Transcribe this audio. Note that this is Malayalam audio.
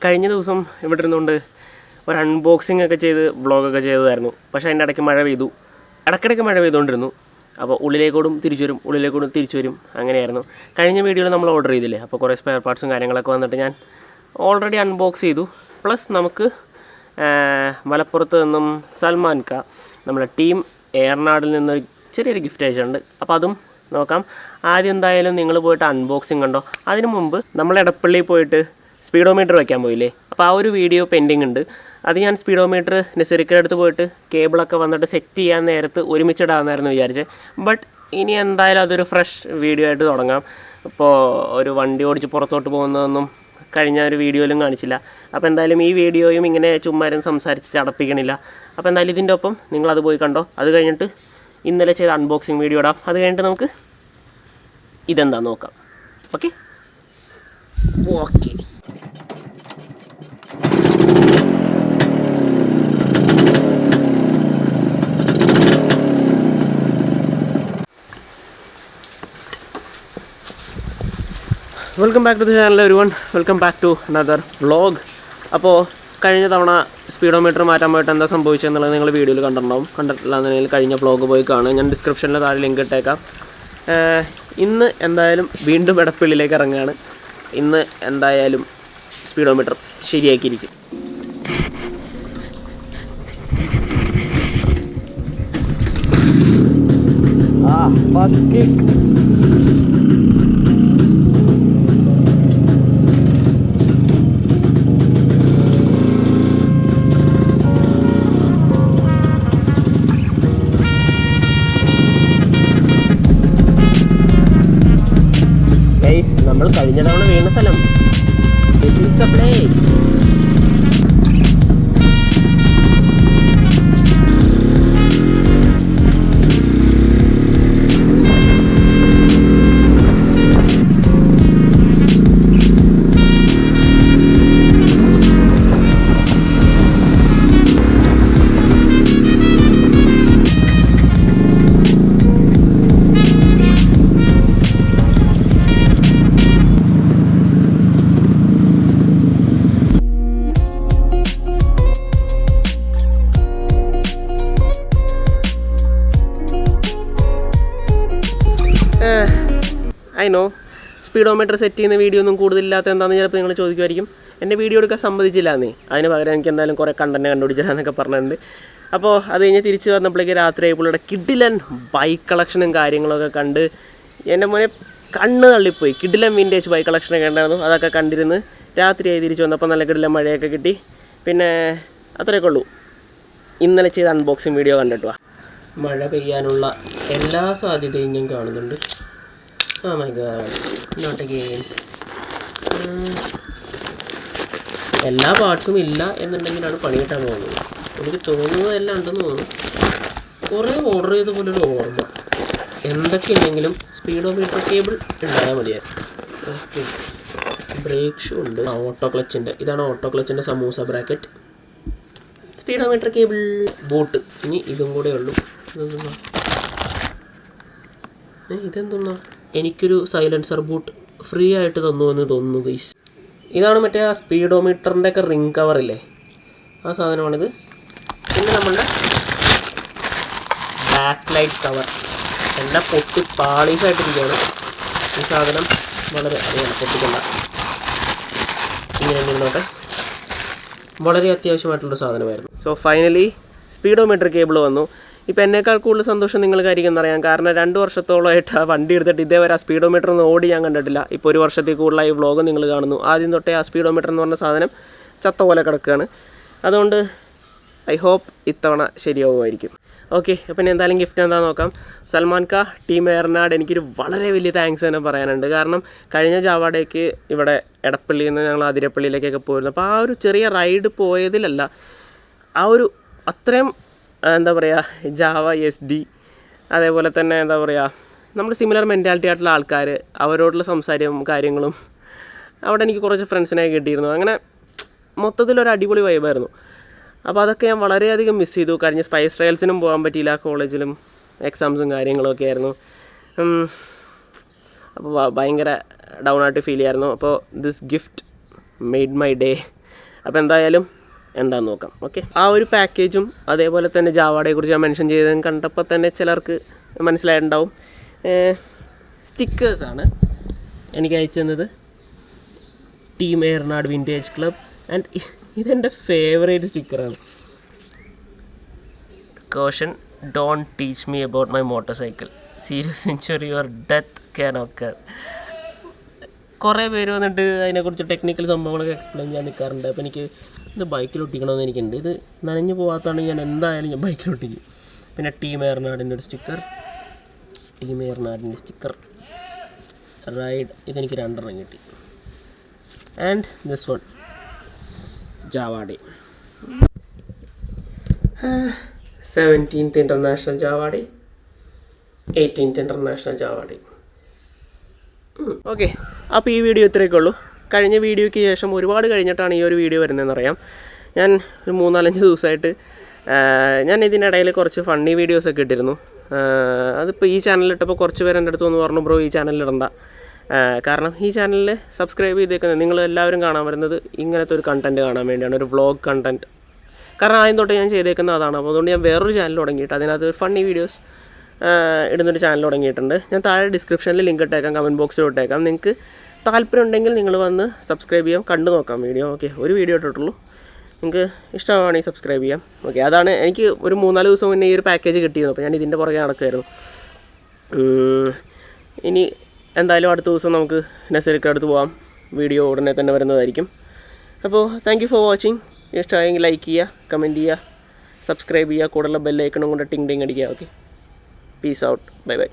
കഴിഞ്ഞ ദിവസം ഇവിടെ ഇരുന്നുകൊണ്ട് ഒരു അൺബോക്സിംഗ് ഒക്കെ ചെയ്ത് വ്ളോഗൊക്കെ ചെയ്തതായിരുന്നു. പക്ഷേ അതിൻ്റെ ഇടയ്ക്ക് മഴ പെയ്തു. ഇടയ്ക്കിടയ്ക്ക് മഴ പെയ്തുകൊണ്ടിരുന്നു. അപ്പോൾ ഉള്ളിലേക്കോടും തിരിച്ചു വരും, ഉള്ളിലേക്കോടും തിരിച്ചു വരും, അങ്ങനെയായിരുന്നു. കഴിഞ്ഞ വീഡിയോയിൽ നമ്മൾ ഓർഡർ ചെയ്തില്ലേ, അപ്പോൾ കുറേ സ്പെയർ പാർട്സും കാര്യങ്ങളൊക്കെ വന്നിട്ട് ഞാൻ ഓൾറെഡി അൺബോക്സ് ചെയ്തു. പ്ലസ് നമുക്ക് മലപ്പുറത്ത് നിന്നും സൽമാൻ ക നമ്മുടെ ടീം ഏറനാഡിൽ നിന്നൊരു ചെറിയൊരു ഗിഫ്റ്റ് അയച്ചിട്ടുണ്ട്. അപ്പോൾ അതും നോക്കാം. ആദ്യം എന്തായാലും നിങ്ങൾ പോയിട്ട് അൺബോക്സിങ് കണ്ടോ. അതിന് മുമ്പ് നമ്മൾ എടപ്പള്ളിയിൽ പോയിട്ട് സ്പീഡോമീറ്റർ വയ്ക്കാൻ പോയില്ലേ, അപ്പോൾ ആ ഒരു വീഡിയോ പെൻഡിങ് ഉണ്ട്. അത് ഞാൻ സ്പീഡോമീറ്റർ നെസറിക്കയുടെ അടുത്ത് പോയിട്ട് കേബിളൊക്കെ വന്നിട്ട് സെറ്റ് ചെയ്യാൻ നേരത്ത് ഒരുമിച്ചിടാമെന്നായിരുന്നു വിചാരിച്ചത്. ബട്ട് ഇനി എന്തായാലും അതൊരു ഫ്രഷ് വീഡിയോ ആയിട്ട് തുടങ്ങാം. ഇപ്പോൾ ഒരു വണ്ടി ഓടിച്ച് പുറത്തോട്ട് പോകുന്നതൊന്നും കഴിഞ്ഞ ഒരു വീഡിയോയിലും കാണിച്ചില്ല. അപ്പോൾ എന്തായാലും ഈ വീഡിയോയും ഇങ്ങനെ ചുമ്മാരും സംസാരിച്ച് ചടപ്പിക്കണില്ല. അപ്പോൾ എന്തായാലും ഇതിൻ്റെ ഒപ്പം നിങ്ങളത് പോയി കണ്ടോ. അത് കഴിഞ്ഞിട്ട് ഇന്നലെ ചെയ്ത അൺബോക്സിങ് വീഡിയോ ഇടാം. അത് കഴിഞ്ഞിട്ട് നമുക്ക് ഇതെന്താ നോക്കാം. Okay okay welcome back to the channel everyone. Welcome back to another vlog. അപ്പോൾ കഴിഞ്ഞ തവണ സ്പീഡോമീറ്റർ മാറ്റാൻ പോയിട്ട് എന്താ സംഭവിച്ചതെന്നുള്ളത് നിങ്ങൾ വീഡിയോയിൽ കണ്ടിട്ടുണ്ടാവും. കണ്ടിട്ടില്ല എന്നുണ്ടെങ്കിൽ കഴിഞ്ഞ വ്ളോഗ് പോയി കാണുക. ഞാൻ ഡിസ്ക്രിപ്ഷനിൽ താഴെ ലിങ്ക് ഇട്ടേക്കാം. ഇന്ന് എന്തായാലും വീണ്ടും എടപ്പള്ളിയിലേക്ക് ഇറങ്ങുകയാണ്. ഇന്ന് എന്തായാലും സ്പീഡോമീറ്റർ ശരിയാക്കിയിരിക്കും. First kick. നമ്മൾ കഴിഞ്ഞ തവണ വീണ സ്ഥലം. This is the place. I know speedometer set ചെയ്യുന്ന വീഡിയോ ഒന്നും കൂടുതലില്ലാത്ത എന്താണെന്ന് ചിലപ്പോൾ നിങ്ങൾ ചോദിക്കുമായിരിക്കും. എൻ്റെ വീഡിയോ എടുക്കാൻ സമ്മതിച്ചില്ലാന്നേ. അതിന് പകരം എനിക്ക് എന്തായാലും കുറേ കണ്ടന്റ് കണ്ടുപിടിച്ചാന്നൊക്കെ പറഞ്ഞിട്ടുണ്ട്. അപ്പോൾ അത് കഴിഞ്ഞ് തിരിച്ച് വന്നപ്പോഴേക്ക് രാത്രി ആയപ്പോഴുടെ കിഡിലൻ ബൈക്ക് കളക്ഷനും കാര്യങ്ങളൊക്കെ കണ്ട് എൻ്റെ മോനെ കണ്ണ് തള്ളിപ്പോയി. കിഡിലൻ വിൻറ്റേജ് ബൈക്ക് കളക്ഷനൊക്കെ ഉണ്ടായിരുന്നു. അതൊക്കെ കണ്ടിരുന്ന് രാത്രിയായി തിരിച്ച് വന്നപ്പോൾ നല്ല കിഡിലൻ മഴയൊക്കെ കിട്ടി. പിന്നെ അത്രയൊക്കെ ഉള്ളൂ. ഇന്നലെ ചെയ്ത അൺബോക്സിങ് വീഡിയോ കണ്ടിട്ടുവാ. മഴ പെയ്യാനുള്ള എല്ലാ സാധ്യതയും ഞാൻ കാണുന്നുണ്ട്. Oh my god, not again. എല്ലാ പാർട്സും ഇല്ല എന്നുണ്ടെങ്കിലാണ് പണി കിട്ടാൻ തോന്നുന്നത്. എനിക്ക് തോന്നുന്നതെല്ലാം ഉണ്ടെന്ന് തോന്നുന്നു. കുറേ ഓർഡർ ചെയ്ത പോലൊരു ഓർമ്മ. എന്തൊക്കെയുണ്ടെങ്കിലും സ്പീഡോമീറ്റർ കേബിൾ ഉണ്ടായാൽ മതിയായിരുന്നു. ഓക്കെ, ബ്രേക്ക് ഷൂ ഉണ്ട്. ഓട്ടോ ക്ലച്ചിൻ്റെ ഇതാണ് ഓട്ടോ ക്ലച്ചിൻ്റെ സമൂസ ബ്രാക്കറ്റ്. സ്പീഡോമീറ്റർ കേബിൾ, ബോട്ട്. ഇനി ഇതും കൂടെ ഉള്ളൂ. ഇതെന്തെന്നാ, എനിക്കൊരു സൈലൻസർ ബൂട്ട് ഫ്രീ ആയിട്ട് തന്നു എന്ന് തോന്നുന്നു ഗൈസ്. ഇതാണ് മറ്റേ ആ സ്പീഡോമീറ്ററിൻ്റെ ഒക്കെ റിംഗ് കവറില്ലേ, ആ സാധനമാണിത്. പിന്നെ നമ്മളുടെ ബാക്ക് ലൈറ്റ് കവർ എല്ലാം പൊട്ടി പാളീസായിട്ടിരിക്കുകയാണ്. ഈ സാധനം വളരെ അറിയാം, പൊട്ടിക്കണ്ട. ഇങ്ങനെ നിന്നോട്ടെ. വളരെ അത്യാവശ്യമായിട്ടുള്ള സാധനമായിരുന്നു. സോ ഫൈനലി സ്പീഡോമീറ്റർ കേബിൾ വന്നു. ഇപ്പോൾ എന്നേക്കാൾ കൂടുതൽ സന്തോഷം നിങ്ങൾക്കായിരിക്കും എന്നറിയാം. കാരണം 2 വർഷത്തോളമായിട്ട് ആ വണ്ടി എടുത്തിട്ട് ഇതേവരെ ആ സ്പീഡോമീറ്റർ ഒന്ന് ഓടി ഞാൻ കണ്ടിട്ടില്ല. ഇപ്പോൾ 1 വർഷത്തിൽ കൂടുതലായി വ്ളോഗ് നിങ്ങൾ കാണുന്നു. ആദ്യം തൊട്ടേ ആ സ്പീഡോമീറ്റർ എന്ന് പറഞ്ഞ സാധനം ചത്ത പോലെ കിടക്കുകയാണ്. അതുകൊണ്ട് ഐ ഹോപ്പ് ഇത്തവണ ശരിയാവുമായിരിക്കും. ഓക്കെ, അപ്പം ഇനി എന്തായാലും ഗിഫ്റ്റ് എന്താ നോക്കാം. സൽമാൻ ക ടീം ഏറനാട് എനിക്കൊരു വളരെ വലിയ താങ്ക്സ് തന്നെ പറയാനുണ്ട്. കാരണം കഴിഞ്ഞ ജാവ ഡേക്ക് ഇവിടെ എടപ്പള്ളിയിൽ നിന്ന് ഞങ്ങൾ അതിരപ്പള്ളിയിലേക്കൊക്കെ പോയിരുന്നു. അപ്പോൾ ആ ഒരു ചെറിയ റൈഡ് പോയതിലല്ല, ആ ഒരു അത്രയും എന്താ പറയുക, ജാവ YEZDI, അതേപോലെ തന്നെ എന്താ പറയുക, നമ്മുടെ സിമിലർ മെൻറ്റാലിറ്റി ആയിട്ടുള്ള ആൾക്കാർ, അവരോടുള്ള സംസാരവും കാര്യങ്ങളും അവിടെ എനിക്ക് കുറച്ച് ഫ്രണ്ട്സിനെ കിട്ടിയിരുന്നു. അങ്ങനെ മൊത്തത്തിലൊരു അടിപൊളി വൈബായിരുന്നു. അപ്പോൾ അതൊക്കെ ഞാൻ വളരെയധികം മിസ് ചെയ്തു. കഴിഞ്ഞ സ്പൈസ് ട്രയൽസിനും പോകാൻ പറ്റിയില്ല, കോളേജിലും എക്സാംസും കാര്യങ്ങളൊക്കെ ആയിരുന്നു. അപ്പോൾ ഭയങ്കര ഡൗൺ ആയിട്ട് ഫീൽ ചെയ്യായിരുന്നു. അപ്പോൾ this gift made my day. അപ്പോൾ എന്തായാലും എന്താണെന്ന് നോക്കാം. ഓക്കെ, ആ ഒരു പാക്കേജും അതേപോലെ തന്നെ ജാവയുടെക്കുറിച്ച് ഞാൻ മെൻഷൻ ചെയ്തത് കണ്ടപ്പോൾ തന്നെ ചിലർക്ക് മനസ്സിലായിട്ടുണ്ടാവും. സ്റ്റിക്കേഴ്സാണ് എനിക്ക് അയച്ചു തന്നത്. Team Ernad vintage club. And ഇതെൻ്റെ ഫേവറേറ്റ് സ്റ്റിക്കറാണ്. Caution, don't teach me about my motorcycle, serious injury your death can occur. കുറേ പേര് വന്നിട്ട് അതിനെക്കുറിച്ച് ടെക്നിക്കൽ സംഭവങ്ങളൊക്കെ എക്സ്പ്ലെയിൻ ചെയ്യാൻ നിൽക്കാറുണ്ട്. അപ്പോൾ എനിക്ക് ഇത് ബൈക്കിലൊട്ടിക്കണമെന്ന് എനിക്കുണ്ട്. ഇത് നനഞ്ഞു പോകാത്തതാണെങ്കിൽ ഞാൻ എന്തായാലും ഞാൻ ബൈക്കിലൊട്ടിക്കും. പിന്നെ ടീം എയർനാഡിൻ്റെ ഒരു സ്റ്റിക്കർ, ടീം എയർനാഡിൻ്റെ സ്റ്റിക്കർ റൈഡ്, ഇതെനിക്ക് 2 കിട്ടി. And this one Java day, 17th international Java day, 18th international Java day. Okay, അപ്പോൾ ഈ വീഡിയോ ഇത്രയൊക്കെ ഉള്ളൂ. കഴിഞ്ഞ വീഡിയോയ്ക്ക് ശേഷം ഒരുപാട് കഴിഞ്ഞിട്ടാണ് ഈ ഒരു വീഡിയോ വരുന്നതെന്ന് അറിയാം. ഞാൻ ഒരു 3-4 ദിവസമായിട്ട് ഞാൻ ഇതിനിടയിൽ കുറച്ച് ഫണ്ണി വീഡിയോസൊക്കെ ഇട്ടിരുന്നു. അതിപ്പോൾ ഈ ചാനലിലിട്ടപ്പോൾ കുറച്ച് പേര് എൻ്റെ അടുത്ത് വന്ന് പറഞ്ഞു, ബ്രോ ഈ ചാനലിലിടണ്ട, കാരണം ഈ ചാനലിൽ സബ്സ്ക്രൈബ് ചെയ്തേക്കുന്നത് നിങ്ങളെല്ലാവരും കാണാൻ വരുന്നത് ഇങ്ങനത്തെ ഒരു കണ്ടൻറ്റ് കാണാൻ വേണ്ടിയാണ്, ഒരു വ്ളോഗ് കണ്ടൻറ്റ്. കാരണം ആദ്യം തൊട്ട് ഞാൻ ചെയ്തേക്കുന്നത് അതാണ്. അപ്പോൾ അതുകൊണ്ട് ഞാൻ വേറൊരു ചാനൽ തുടങ്ങിയിട്ട് അതിനകത്ത് ഫണ്ണി വീഡിയോസ് ഇടുന്നൊരു ചാനൽ തുടങ്ങിയിട്ടുണ്ട്. ഞാൻ താഴെ ഡിസ്ക്രിപ്ഷനിൽ ലിങ്ക് ഇട്ടേക്കാം, കമൻറ്റ് ബോക്സിൽ ഇട്ടേക്കാം. നിങ്ങൾക്ക് താല്പര്യം ഉണ്ടെങ്കിൽ നിങ്ങൾ വന്ന് സബ്സ്ക്രൈബ് ചെയ്യാം, കണ്ടു നോക്കാം വീഡിയോ. ഓക്കെ, ഒരു വീഡിയോ ഇട്ടിട്ടുള്ളൂ, നിങ്ങൾക്ക് ഇഷ്ടമാണെങ്കിൽ സബ്സ്ക്രൈബ് ചെയ്യാം. ഓക്കെ, അതാണ് എനിക്ക് ഒരു 3-4 ദിവസം മുന്നേ ഈ ഒരു പാക്കേജ് കിട്ടിയിരുന്നു. അപ്പോൾ ഞാൻ ഇതിൻ്റെ പുറകെ നടക്കുമായിരുന്നു. ഇനി എന്തായാലും അടുത്ത ദിവസം നമുക്ക് നസീർക്ക് അടുത്ത് പോകാം. വീഡിയോ ഉടനെ തന്നെ വരുന്നതായിരിക്കും. അപ്പോൾ താങ്ക് യു ഫോർ വാച്ചിങ്. ഇഷ്ടമായെങ്കിൽ ലൈക്ക് ചെയ്യുക, കമൻറ്റ് ചെയ്യുക, സബ്സ്ക്രൈബ് ചെയ്യുക, കൂടുതലുള്ള ബെല്ലൈക്കണും കൊണ്ട് ടിങ് ടിങ് അടിക്കുക. Okay, peace out, bye bye.